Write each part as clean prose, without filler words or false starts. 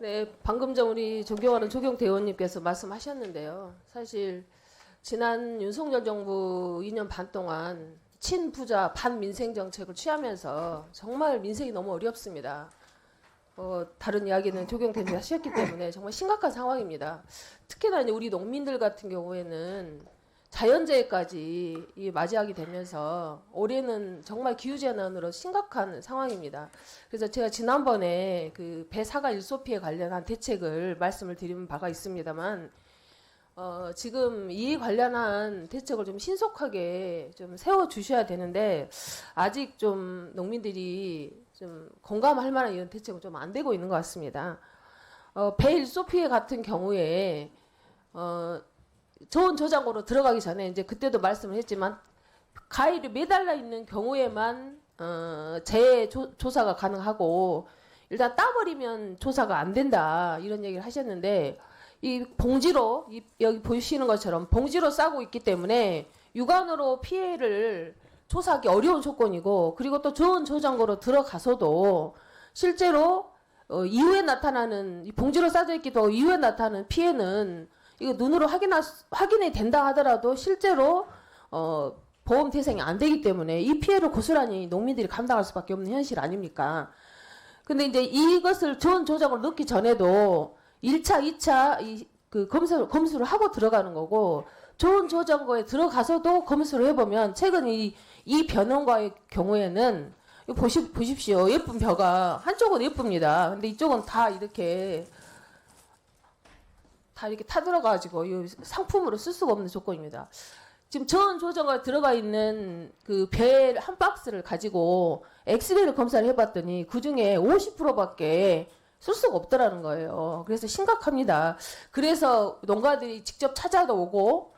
네, 방금 전 우리 존경하는 조경태 의원님께서 말씀하셨는데요. 사실 지난 윤석열 정부 2년 반 동안 친부자 반민생 정책을 취하면서 정말 민생이 너무 어렵습니다. 다른 이야기는 조경태 의원이 하셨기 때문에 정말 심각한 상황입니다. 특히나 이제 우리 농민들 같은 경우에는 자연재해까지 맞이하게 되면서 올해는 정말 기후재난으로 심각한 상황입니다. 그래서 제가 지난번에 그 배사과 일소 피해 관련한 대책을 말씀을 드린 바가 있습니다만 지금 이 관련한 대책을 좀 신속하게 좀 세워 주셔야 되는데 아직 좀 농민들이 좀 공감할 만한 이런 대책은 좀 안 되고 있는 것 같습니다. 배 일소 피해 같은 경우에 저온 저장고로 들어가기 전에 이제 그때도 말씀을 했지만 가일이 매달려 있는 경우에만 재조사가 가능하고 일단 따버리면 조사가 안 된다 이런 얘기를 하셨는데 이 봉지로 여기 보시는 것처럼 봉지로 싸고 있기 때문에 육안으로 피해를 조사하기 어려운 조건이고 그리고 또 저온 저장고로 들어가서도 실제로 이후에 나타나는 봉지로 싸져 있기도 하고 이후에 나타나는 피해는 이거 눈으로 확인이 된다 하더라도 실제로 보험 대상이 안 되기 때문에 이 피해를 고스란히 농민들이 감당할 수밖에 없는 현실 아닙니까? 근데 이제 이것을 저온 저장을 넣기 전에도 1차, 2차 그 검수를 하고 들어가는 거고 저온 저장고에 들어가서도 검수를 해보면 최근 이 변원과의 경우에는 보십시오. 예쁜 벼가 한쪽은 예쁩니다. 근데 이쪽은 다 이렇게 타들어가지고 이 상품으로 쓸 수가 없는 조건입니다. 지금 저온 저장고에 들어가 있는 그 배 한 박스를 가지고 엑스레이를 검사를 해봤더니 그 중에 50%밖에 쓸 수가 없더라는 거예요. 그래서 심각합니다. 그래서 농가들이 직접 찾아오고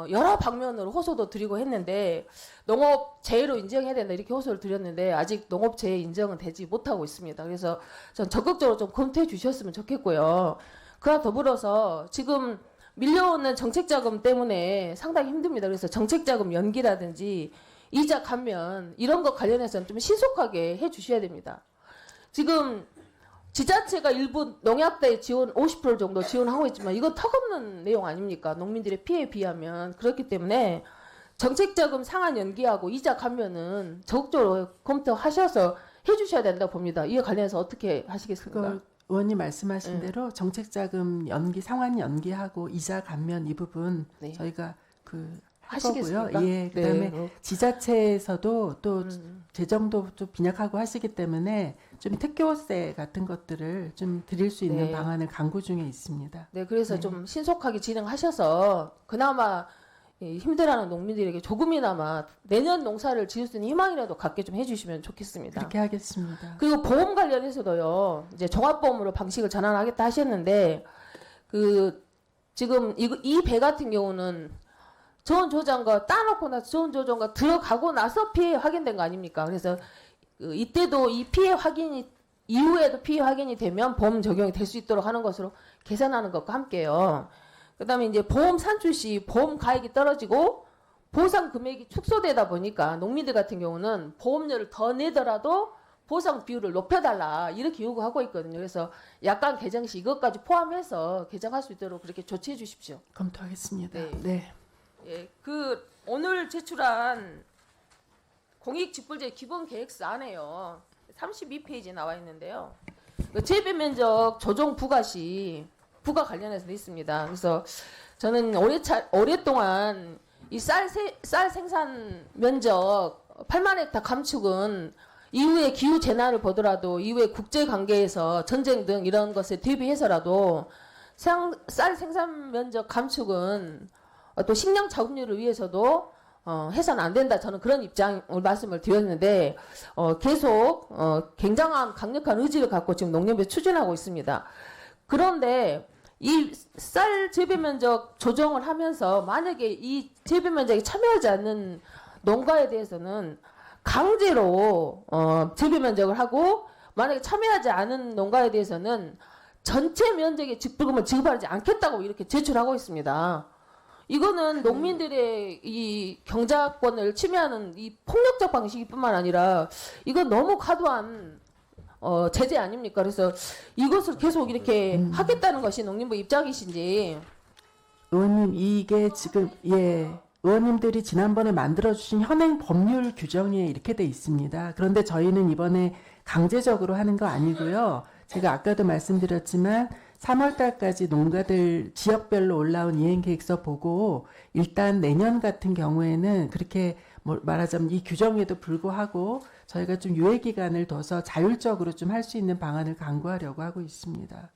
여러 방면으로 호소도 드리고 했는데 농업재해로 인정해야 된다 이렇게 호소를 드렸는데 아직 농업재해 인정은 되지 못하고 있습니다. 그래서 전 적극적으로 좀 검토해 주셨으면 좋겠고요. 그와 더불어서 지금 밀려오는 정책자금 때문에 상당히 힘듭니다. 그래서 정책자금 연기라든지 이자 감면 이런 것 관련해서는 좀 신속하게 해 주셔야 됩니다. 지금 지자체가 일부 농약대 지원 50% 정도 지원하고 있지만 이건 턱없는 내용 아닙니까? 농민들의 피해에 비하면. 그렇기 때문에 정책자금 상한 연기하고 이자 감면은 적극적으로 검토하셔서 해 주셔야 된다고 봅니다. 이에 관련해서 어떻게 하시겠습니까? 그걸 의원님 말씀하신 대로 정책자금 연기, 상환 연기하고 이자 감면 이 부분 네. 저희가 할 하시겠습니까? 거고요. 예, 그다음에 네. 지자체에서도 또 재정도 좀 빈약하고 하시기 때문에 좀 특교세 같은 것들을 좀 드릴 수 있는 네. 방안을 강구 중에 있습니다. 네, 그래서 좀 신속하게 진행하셔서 그나마 힘들어하는 농민들에게 조금이나마 내년 농사를 지을 수 있는 희망이라도 갖게 좀 해주시면 좋겠습니다. 그렇게 하겠습니다. 그리고 보험 관련해서도요. 이제 종합보험으로 방식을 전환하겠다 하셨는데 지금 이 배 같은 경우는 저온 저장고 따놓고 나서 저온 저장고 들어가고 나서 피해 확인된 거 아닙니까? 그래서 이때도 이 피해 확인이 이후에도 피해 확인이 되면 보험 적용이 될 수 있도록 하는 것으로 계산하는 것과 함께요. 그다음에 이제 보험 산출 시 보험 가액이 떨어지고 보상 금액이 축소되다 보니까 농민들 같은 경우는 보험료를 더 내더라도 보상 비율을 높여달라 이렇게 요구하고 있거든요. 그래서 약간 개정 시 이것까지 포함해서 개정할 수 있도록 그렇게 조치해 주십시오. 검토하겠습니다. 네. 네. 예, 오늘 제출한 공익직불제 기본계획서안에요. 32페이지 나와 있는데요. 재배 면적 조정 부과시 부과 관련해서 있습니다. 그래서 저는 오랫동안 이 쌀 생산 면적 8만 헥타 감축은 이후에 기후 재난을 보더라도 이후에 국제 관계에서 전쟁 등 이런 것에 대비해서라도 쌀 생산 면적 감축은 또 식량 자급률을 위해서도 해서는 안 된다. 저는 그런 입장을 말씀을 드렸는데 계속 굉장한 강력한 의지를 갖고 지금 농협에 추진하고 있습니다. 그런데 이 쌀 재배 면적 조정을 하면서 만약에 이 재배 면적에 참여하지 않는 농가에 대해서는 강제로 재배 면적을 하고 만약에 참여하지 않은 농가에 대해서는 전체 면적의 직불금을 지급하지 않겠다고 이렇게 제출하고 있습니다. 이거는 농민들의 이 경작권을 침해하는 이 폭력적 방식뿐만 아니라 이건 너무 과도한 제재 아닙니까? 그래서 이것을 계속 이렇게 하겠다는 것이 농림부 입장이신지. 의원님 이게 지금 의원님들이 지난번에 만들어주신 현행 법률 규정에 이렇게 돼 있습니다. 그런데 저희는 이번에 강제적으로 하는 거 아니고요. 제가 아까도 말씀드렸지만 3월 달까지 농가들 지역별로 올라온 이행계획서 보고 일단 내년 같은 경우에는 그렇게 말하자면 이 규정에도 불구하고 저희가 좀 유예 기간을 둬서 자율적으로 좀 할 수 있는 방안을 강구하려고 하고 있습니다.